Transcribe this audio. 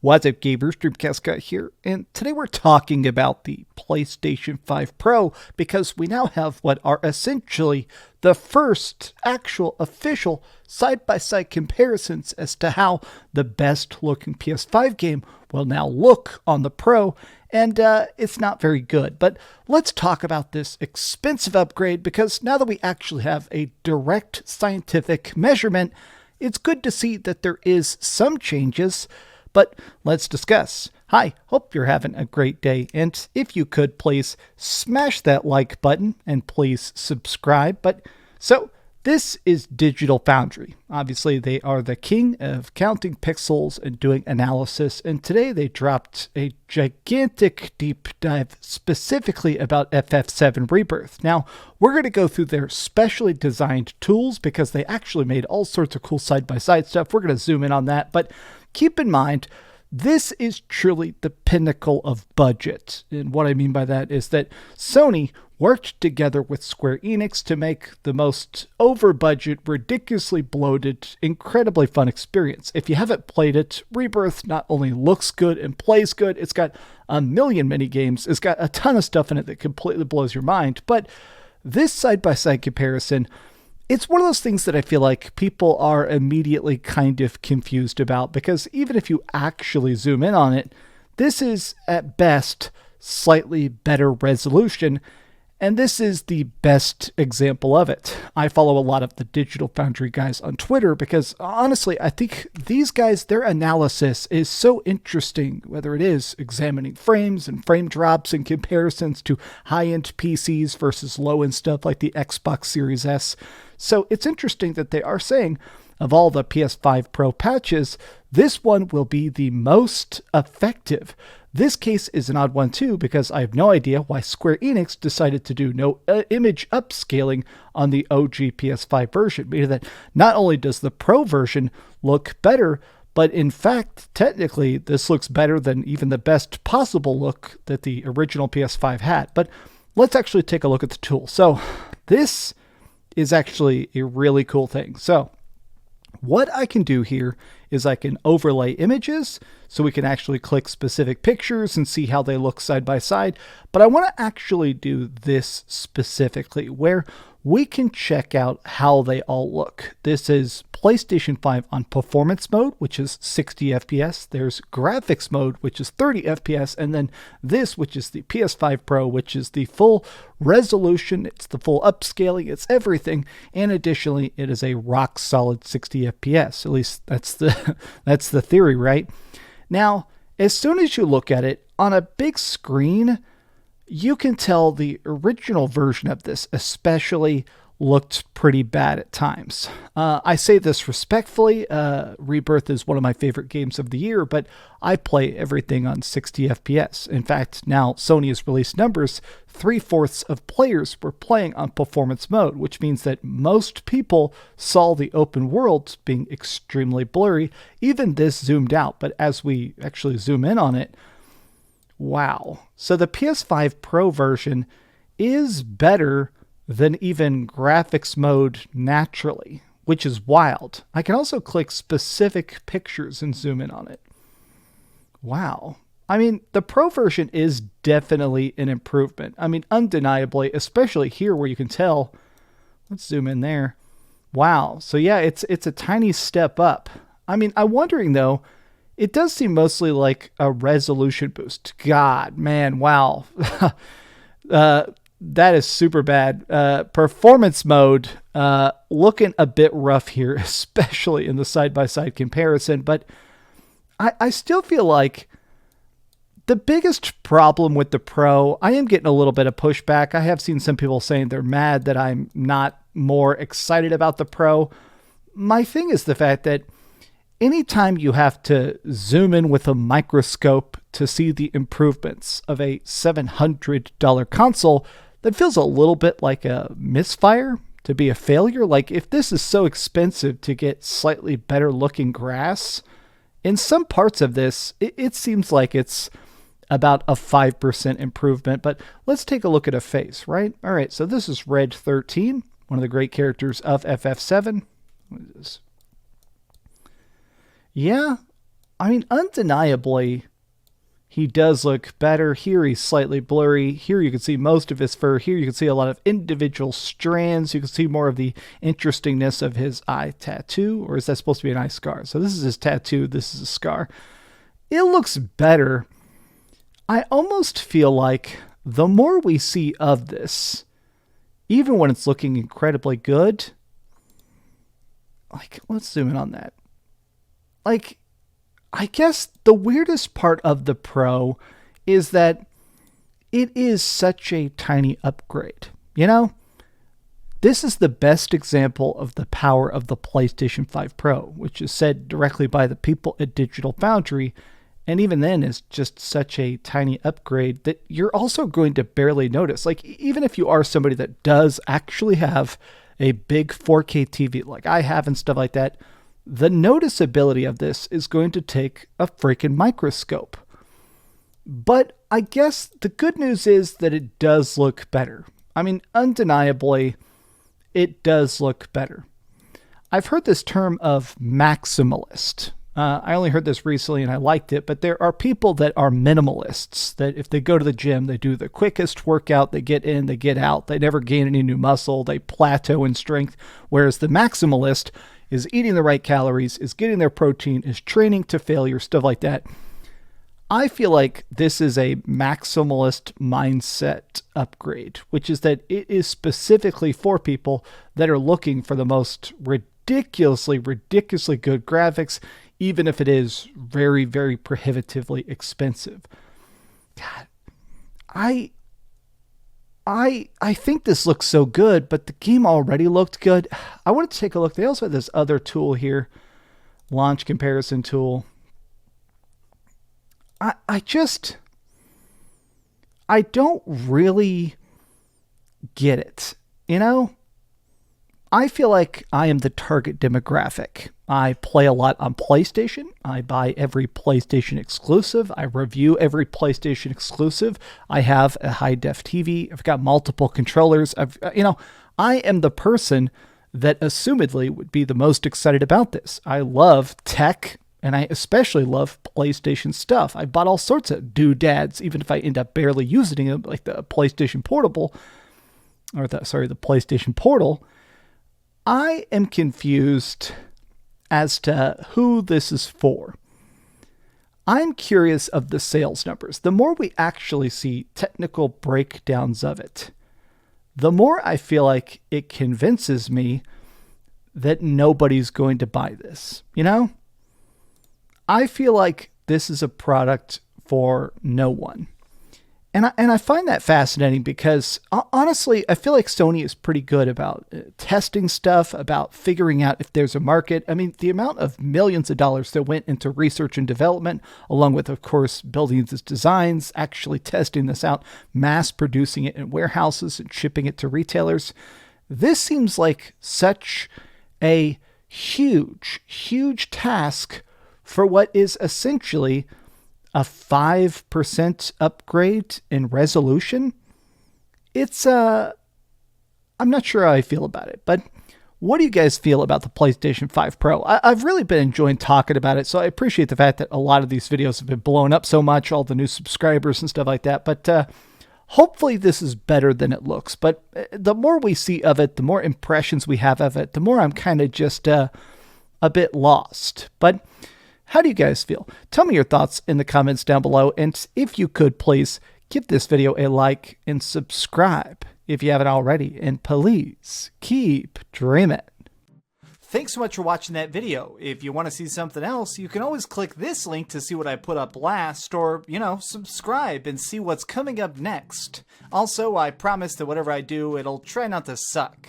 What's up, gamers? DreamcastGuy here, and today we're talking about the PlayStation 5 Pro because we now have what are essentially the first actual official side-by-side comparisons as to how the best-looking PS5 game will now look on the Pro, and it's not very good. But let's talk about this expensive upgrade because now that we actually have a direct scientific measurement, it's good to see that there is some changes. But let's discuss. Hi, hope you're having a great day. And if you could, please smash that like button and please subscribe. So this is Digital Foundry. Obviously, they are the king of counting pixels and doing analysis. And today they dropped a gigantic deep dive specifically about FF7 Rebirth. Now, we're going to go through their specially designed tools because they actually made all sorts of cool side-by-side stuff. We're going to zoom in on that. But keep in mind, this is truly the pinnacle of budget. And what I mean by that is that Sony worked together with Square Enix to make the most over-budget, ridiculously bloated, incredibly fun experience. If you haven't played it, Rebirth not only looks good and plays good, it's got a million mini-games, it's got a ton of stuff in it that completely blows your mind, but this side-by-side comparison, it's one of those things that I feel like people are immediately kind of confused about because even if you actually zoom in on it, this is at best slightly better resolution, and this is the best example of it. I follow a lot of the Digital Foundry guys on Twitter because honestly, I think these guys, their analysis is so interesting, whether it is examining frames and frame drops and comparisons to high-end PCs versus low-end stuff like the Xbox Series S. So it's interesting that they are saying of all the PS5 Pro patches, this one will be the most effective. This case is an odd one too because I have no idea why Square Enix decided to do no image upscaling on the OG PS5 version, meaning that not only does the Pro version look better, but in fact, technically, this looks better than even the best possible look that the original PS5 had. But let's actually take a look at the tool. So this is actually a really cool thing. So what I can do here is I can overlay images so we can actually click specific pictures and see how they look side by side. But I want to actually do this specifically where we can check out how they all look. This is PlayStation 5 on performance mode, which is 60 FPS. There's graphics mode, which is 30 FPS. And then this, which is the PS5 Pro, which is the full resolution. It's the full upscaling. It's everything. And additionally, it is a rock solid 60 FPS. At least that's the theory, right? Now, as soon as you look at it on a big screen, you can tell the original version of this especially looked pretty bad at times. I say this respectfully. Rebirth is one of my favorite games of the year, but I play everything on 60 FPS. In fact, now Sony has released numbers. 3/4 of players were playing on performance mode, which means that most people saw the open world being extremely blurry. Even this zoomed out, but as we actually zoom in on it, wow. So the PS5 Pro version is better than even graphics mode naturally, which is wild. I can also click specific pictures and zoom in on it. Wow. I mean, the Pro version is definitely an improvement. I mean, undeniably, especially here where you can tell. Let's zoom in there. Wow. So yeah, it's a tiny step up. I mean, I'm wondering though, it does seem mostly like a resolution boost. God, man, wow. That is super bad. Performance mode, looking a bit rough here, especially in the side-by-side comparison. But I still feel like the biggest problem with the Pro, I am getting a little bit of pushback. I have seen some people saying they're mad that I'm not more excited about the Pro. My thing is the fact that anytime you have to zoom in with a microscope to see the improvements of a $700 console, that feels a little bit like a misfire, to be a failure. Like if this is so expensive to get slightly better looking grass, in some parts of this, it seems like it's about a 5% improvement. But let's take a look at a face, right? All right, so this is Red 13, one of the great characters of FF7. What is this? Yeah, I mean, undeniably, he does look better. Here he's slightly blurry. Here you can see most of his fur. Here you can see a lot of individual strands. You can see more of the interestingness of his eye tattoo. Or is that supposed to be an eye scar? So this is his tattoo. This is a scar. It looks better. I almost feel like the more we see of this, even when it's looking incredibly good, like, let's zoom in on that. Like, I guess the weirdest part of the Pro is that it is such a tiny upgrade. You know, this is the best example of the power of the PlayStation 5 Pro, which is said directly by the people at Digital Foundry. And even then is just such a tiny upgrade that you're also going to barely notice. Like, even if you are somebody that does actually have a big 4K TV like I have and stuff like that, the noticeability of this is going to take a freaking microscope. But I guess the good news is that it does look better. I mean, undeniably, it does look better. I've heard this term of maximalist. I only heard this recently and I liked it, but there are people that are minimalists, that if they go to the gym, they do the quickest workout, they get in, they get out, they never gain any new muscle, they plateau in strength, whereas the maximalist is eating the right calories, is getting their protein, is training to failure, stuff like that. I feel like this is a maximalist mindset upgrade, which is that it is specifically for people that are looking for the most ridiculously good graphics, even if it is very, very prohibitively expensive. God, I think this looks so good, but the game already looked good. I wanted to take a look. They also have this other tool here, launch comparison tool. I don't really get it. You know, I feel like I am the target demographic. I play a lot on PlayStation. I buy every PlayStation exclusive. I review every PlayStation exclusive. I have a high-def TV. I've got multiple controllers. I am the person that assumedly would be the most excited about this. I love tech, and I especially love PlayStation stuff. I bought all sorts of doodads, even if I end up barely using them, like the PlayStation Portable, or the PlayStation Portal. I am confused as to who this is for. I'm curious of the sales numbers. The more we actually see technical breakdowns of it, the more I feel like it convinces me that nobody's going to buy this. You know? I feel like this is a product for no one. And I find that fascinating because, honestly, I feel like Sony is pretty good about testing stuff, about figuring out if there's a market. I mean, the amount of millions of dollars that went into research and development, along with, of course, building these designs, actually testing this out, mass producing it in warehouses and shipping it to retailers. This seems like such a huge task for what is essentially a 5% upgrade in resolution. I'm not sure how I feel about it, but what do you guys feel about the PlayStation 5 Pro? I've really been enjoying talking about it, so I appreciate the fact that a lot of these videos have been blown up so much, all the new subscribers and stuff like that, but hopefully this is better than it looks. But the more we see of it, the more impressions we have of it, the more I'm kind of just a bit lost. But how do you guys feel? Tell me your thoughts in the comments down below. And if you could, please give this video a like and subscribe if you haven't already. And please keep dreaming. Thanks so much for watching that video. If you want to see something else, you can always click this link to see what I put up last, or, subscribe and see what's coming up next. Also, I promise that whatever I do, it'll try not to suck.